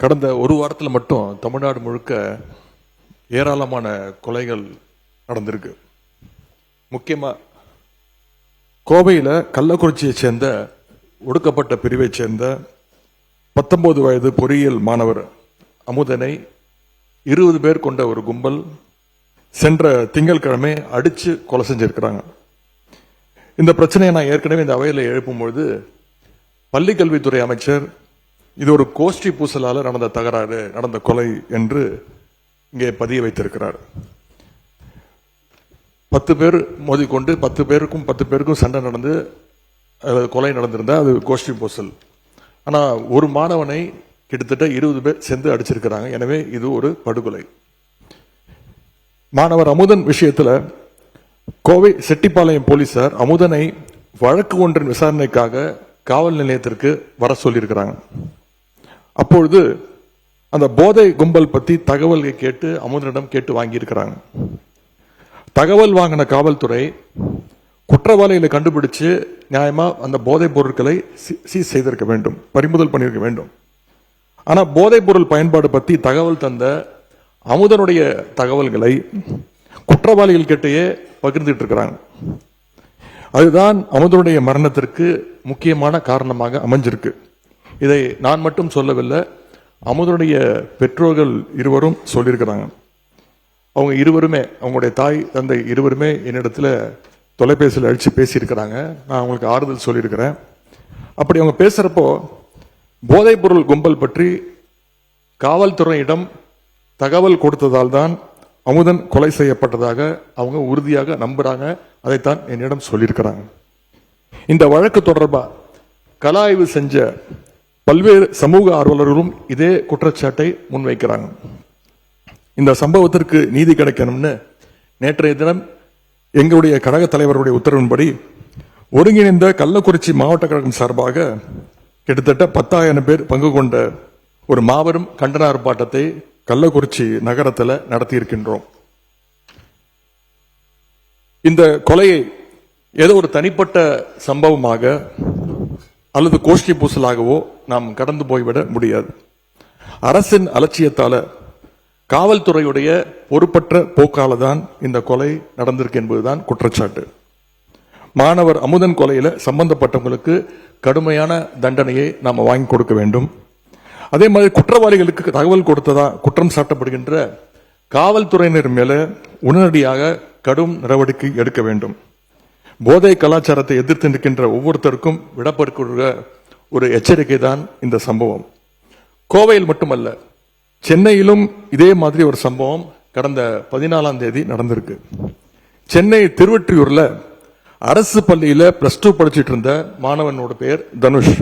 கடந்த ஒரு வாரத்தில் மட்டும் தமிழ்நாடு முழுக்க ஏராளமான கொலைகள் நடந்திருக்கு. முக்கியமாக கோவையில் கள்ளக்குறிச்சியை சேர்ந்த ஒடுக்கப்பட்ட பிரிவை சேர்ந்த 19 வயது பொறியியல் மாணவர் அமுதனை 20 பேர் கொண்ட ஒரு கும்பல் சென்ற திங்கட்கிழமை அடித்து கொலை செஞ்சிருக்கிறாங்க. இந்த பிரச்சனையை நான் ஏற்கனவே இந்த அவையில் எழுப்பும்பொழுது பள்ளிக்கல்வித்துறை அமைச்சர் இது ஒரு கோஷ்டி பூசலால் நடந்த தகராறு, நடந்த கொலை என்று இங்கே பதிய வைத்திருக்கிறார். 10 பேர் மோதிக்கொண்டு 10 பேருக்கும் சண்டை நடந்து கொலை நடந்திருந்தா அது கோஷ்டி பூசல். ஆனால் ஒரு மாணவனை கிட்டத்தட்ட 20 பேர் சேர்ந்து அடிச்சிருக்கிறாங்க. எனவே இது ஒரு படுகொலை. மாணவர் அமுதன் விஷயத்தில் கோவை செட்டிப்பாளையம் போலீசார் அமுதனை வழக்கு ஒன்றின் விசாரணைக்காக காவல் நிலையத்திற்கு வர சொல்லியிருக்கிறாங்க. அப்பொழுது அந்த போதை கும்பல் பற்றி தகவல்களை கேட்டு அமுதனிடம் கேட்டு வாங்கியிருக்கிறாங்க. தகவல் வாங்கின காவல்துறை குற்றவாளிகளை கண்டுபிடிச்சு நியாயமா அந்த போதைப் பொருட்களை சீஸ் செய்திருக்க வேண்டும், பறிமுதல் பண்ணியிருக்க வேண்டும். ஆனால் போதைப் பொருள் பயன்பாடு பற்றி தகவல் தந்த அமுதனுடைய தகவல்களை குற்றவாளிகள் கிட்டேயே பகிர்ந்துட்டு இருக்கிறாங்க. அதுதான் அமுதனுடைய மரணத்திற்கு முக்கியமான காரணமாக அமைஞ்சிருக்கு. இதை நான் மட்டும் சொல்லவில்லை, அமுதனுடைய பெற்றோர்கள் இருவரும் சொல்லியிருக்கிறாங்க. அவங்க இருவருமே, அவங்களுடைய தாய் தந்தை இருவருமே என்னிடத்துல தொலைபேசியில் அழிச்சு பேசியிருக்கிறாங்க. நான் அவங்களுக்கு ஆறுதல் சொல்லியிருக்கிறேன். அப்படி அவங்க பேசுறப்போ போதைப் பொருள் கும்பல் பற்றி காவல்துறையிடம் தகவல் கொடுத்ததால் தான் அமுதன் கொலை செய்யப்பட்டதாக அவங்க உறுதியாக நம்புறாங்க. அதைத்தான் என்னிடம் சொல்லியிருக்கிறாங்க. இந்த வழக்கு தொடர்பாக கள ஆய்வு செஞ்ச பல்வேறு சமூக ஆர்வலர்களும் இதே குற்றச்சாட்டை முன்வைக்கிறாங்க. இந்த சம்பவத்திற்கு நீதி கிடைக்கணும்னு நேற்றைய தினம் எங்களுடைய கழக தலைவருடைய உத்தரவின்படி ஒருங்கிணைந்த கள்ளக்குறிச்சி மாவட்ட கழகம் சார்பாக கிட்டத்தட்ட 10,000 பேர் பங்கு கொண்ட ஒரு மாபெரும் கண்டன ஆர்ப்பாட்டத்தை கள்ளக்குறிச்சி நகரத்தில் நடத்தியிருக்கின்றோம். இந்த கொலையை ஏதோ ஒரு தனிப்பட்ட சம்பவமாக அல்லது கோஷ்டி பூசலாகவோ நாம் கடந்து போய்விட முடியாது. அரசின் அலட்சியத்தால, காவல்துறையுடைய பொறுப்பற்ற போக்கால தான் இந்த கொலை நடந்திருக்கு என்பதுதான் குற்றச்சாட்டு. மாணவர் அமுதன் கொலையில சம்பந்தப்பட்டவங்களுக்கு கடுமையான தண்டனையை நாம் வாங்கி கொடுக்க வேண்டும். அதே மாதிரி குற்றவாளிகளுக்கு தகவல் கொடுத்ததா குற்றம் சாட்டப்படுகின்ற காவல்துறையினர் மேல உடனடியாக கடும் நடவடிக்கை எடுக்க வேண்டும். போதை கலாச்சாரத்தை எதிர்த்து நிற்கின்ற ஒவ்வொருத்தருக்கும் விடப்படுகிற ஒரு எச்சரிக்கை தான் இந்த சம்பவம். கோவையில் மட்டுமல்ல, சென்னையிலும் இதே மாதிரி ஒரு சம்பவம் கடந்த 14ஆம் தேதி நடந்திருக்கு. சென்னை திருவொற்றியூர்ல அரசு பள்ளியில +2 படிச்சுட்டு இருந்த மாணவனோட பெயர் தனுஷ்.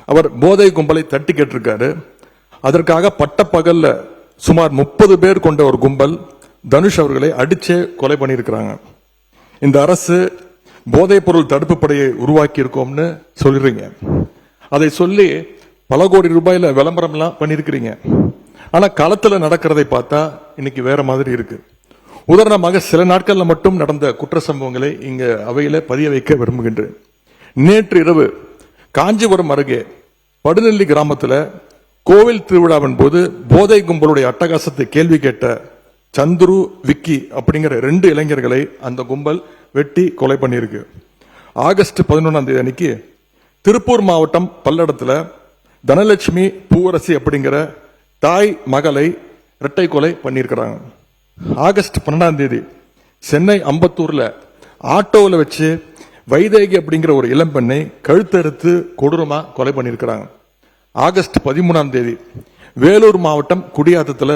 அவர் போதை கும்பலை தட்டி கேட்டிருக்காரு. அதற்காக பட்டப்பகல்ல சுமார் 30 பேர் கொண்ட ஒரு கும்பல் தனுஷ் அவர்களை அடிச்சே கொலை பண்ணியிருக்கிறாங்க. இந்த அரசு போதைப் பொருள் தடுப்பு படையை உருவாக்கி இருக்கோம்னு சொல்லிடுறீங்க. அதை சொல்லி பல கோடி ரூபாயில விளம்பரம் எல்லாம் பண்ணிருக்கிறீங்க. ஆனா களத்துல நடக்கிறதை பார்த்தா இன்னைக்கு வேற மாதிரி இருக்கு. உதாரணமாக சில நாட்கள்ல மட்டும் நடந்த குற்ற சம்பவங்களை இங்க அவையில பதிய வைக்க விரும்புகின்றேன். நேற்று இரவு காஞ்சிபுரம் அருகே படுநெல்லி கிராமத்துல கோவில் திருவிழாவின் போது போதை கும்பலுடைய அட்டகாசத்தை கேள்வி கேட்ட சந்துரு, விக்கி அப்படிங்கிற 2 இளைஞர்களை அந்த கும்பல் வெட்டி கொலை பண்ணியிருக்கு. ஆகஸ்ட் 11ஆம் தேதி அன்னைக்கு திருப்பூர் மாவட்டம் பல்லடத்துல தனலட்சுமி, பூவரசி அப்படிங்கிற தாய் மகளை இரட்டை கொலை பண்ணியிருக்கிறாங்க. ஆகஸ்ட் 12ஆம் தேதி சென்னை அம்பத்தூர்ல ஆட்டோவில் வச்சு வைதேகி அப்படிங்கிற ஒரு இளம்பெண்ணை கழுத்தறுத்து கொடூரமா கொலை பண்ணியிருக்கிறாங்க. ஆகஸ்ட் 13ஆம் தேதி வேலூர் மாவட்டம் குடியாத்தத்துல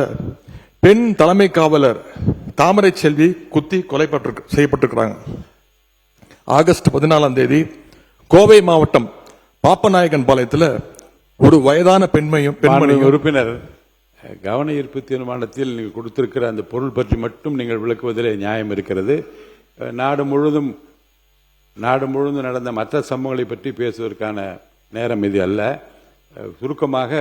பெண் தலைமை காவலர் தாமரை செல்வி குத்தி கொலை செய்யப்பட்டிருக்கிறாங்க. ஆகஸ்ட் 14ஆம் தேதி கோவை மாவட்டம் பாப்பநாயகன் பாளையத்தில் ஒரு வயதான பெண்மணி உறுப்பினர் கவன ஈர்ப்பு தீர்மானத்தில் நீங்கள் கொடுத்திருக்கிற அந்த பொருள் பற்றி மட்டும் நீங்கள் விளக்குவதிலே நியாயம் இருக்கிறது. நாடு முழுவதும் நடந்த மற்ற சம்பவங்களை பற்றி பேசுவதற்கான நேரம் இது அல்ல. சுருக்கமாக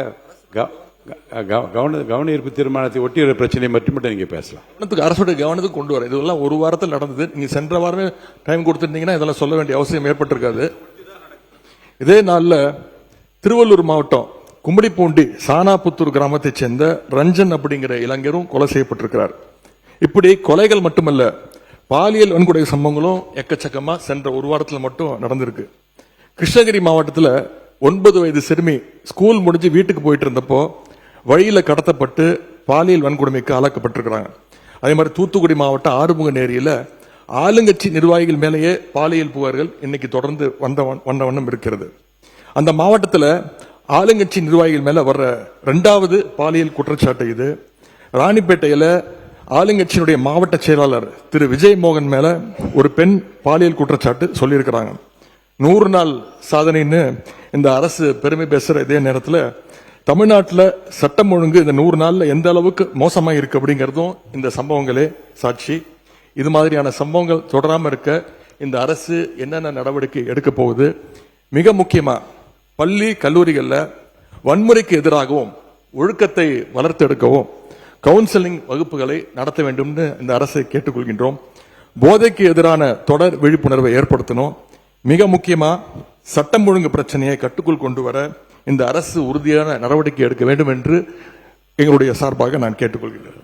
கவன ஈர்ப்பு தீர்மானத்தை ஒட்டிய பிரச்சனை மட்டும் நீங்க பேசலாம். அரசுடைய கவனத்துக்கு கொண்டு வர இதெல்லாம் ஒரு வாரத்தில் நடந்தது. நீங்க சென்ற வாரமே டைம் கொடுத்திருந்தீங்கன்னா இதெல்லாம் சொல்ல வேண்டிய அவசியம் ஏற்பட்டிருக்காது. இதே நாளில் திருவள்ளூர் மாவட்டம் கும்மிடிப்பூண்டி சானாபுத்தூர் கிராமத்தைச் சேர்ந்த ரஞ்சன் அப்படிங்கிற இளைஞரும் கொலை செய்யப்பட்டிருக்கிறார். இப்படி கொலைகள் மட்டுமல்ல, பாலியல் வன்கொடுமை சம்பவங்களும் எக்கச்சக்கமா சென்ற ஒரு வாரத்தில் மட்டும் நடந்திருக்கு. கிருஷ்ணகிரி மாவட்டத்தில் 9 வயது சிறுமி ஸ்கூல் முடிஞ்சு வீட்டுக்கு போயிட்டு இருந்தப்போ வழியில கடத்தப்பட்டு பாலியல் வன்கொடுமைக்கு ஆளாக்கப்பட்டிருக்கிறாங்க. அதே மாதிரி தூத்துக்குடி மாவட்டம் ஆறுமுக நேரியில ஆளுங்கட்சி நிர்வாகிகள் மேலேயே பாலியல் புகார்கள் இன்னைக்கு தொடர்ந்து வந்த வண்ணம் இருக்கிறது. அந்த மாவட்டத்தில் ஆளுங்கட்சி நிர்வாகிகள் மேல வர்ற 2வது பாலியல் குற்றச்சாட்டு இது. ராணிப்பேட்டையில ஆளுங்கட்சியினுடைய மாவட்ட செயலாளர் திரு விஜய் மோகன் மேல ஒரு பெண் பாலியல் குற்றச்சாட்டு சொல்லியிருக்கிறாங்க. 100 நாள் சாதனைன்னு இந்த அரசு பெருமை பேசுற இதே நேரத்தில் தமிழ்நாட்டில் சட்டம் ஒழுங்கு இந்த 100 நாள்ல எந்த அளவுக்கு மோசமா இருக்கு அப்படிங்கறதும் இந்த சம்பவங்களே சாட்சி. இது மாதிரியான சம்பவங்கள் தொடராம இருக்க இந்த அரசு என்னென்ன நடவடிக்கை எடுக்க போகுது? மிக முக்கியமா பள்ளி கல்லூரிகள்ல வன்முறைக்கு எதிராகவும் ஒழுக்கத்தை வளர்த்தெடுக்கவும் கவுன்சிலிங் வகுப்புகளை நடத்த வேண்டும்னு இந்த அரசை கேட்டுக்கொள்கின்றோம். போதைக்கு எதிரான தொடர் விழிப்புணர்வை ஏற்படுத்தணும். மிக முக்கியமா சட்டம் ஒழுங்கு பிரச்சனையை கட்டுக்குள் கொண்டு வர இந்த அரசு உறுதியான நடவடிக்கை எடுக்க வேண்டும் என்று எங்களுடைய சார்பாக நான் கேட்டுக்கொள்கிறேன்.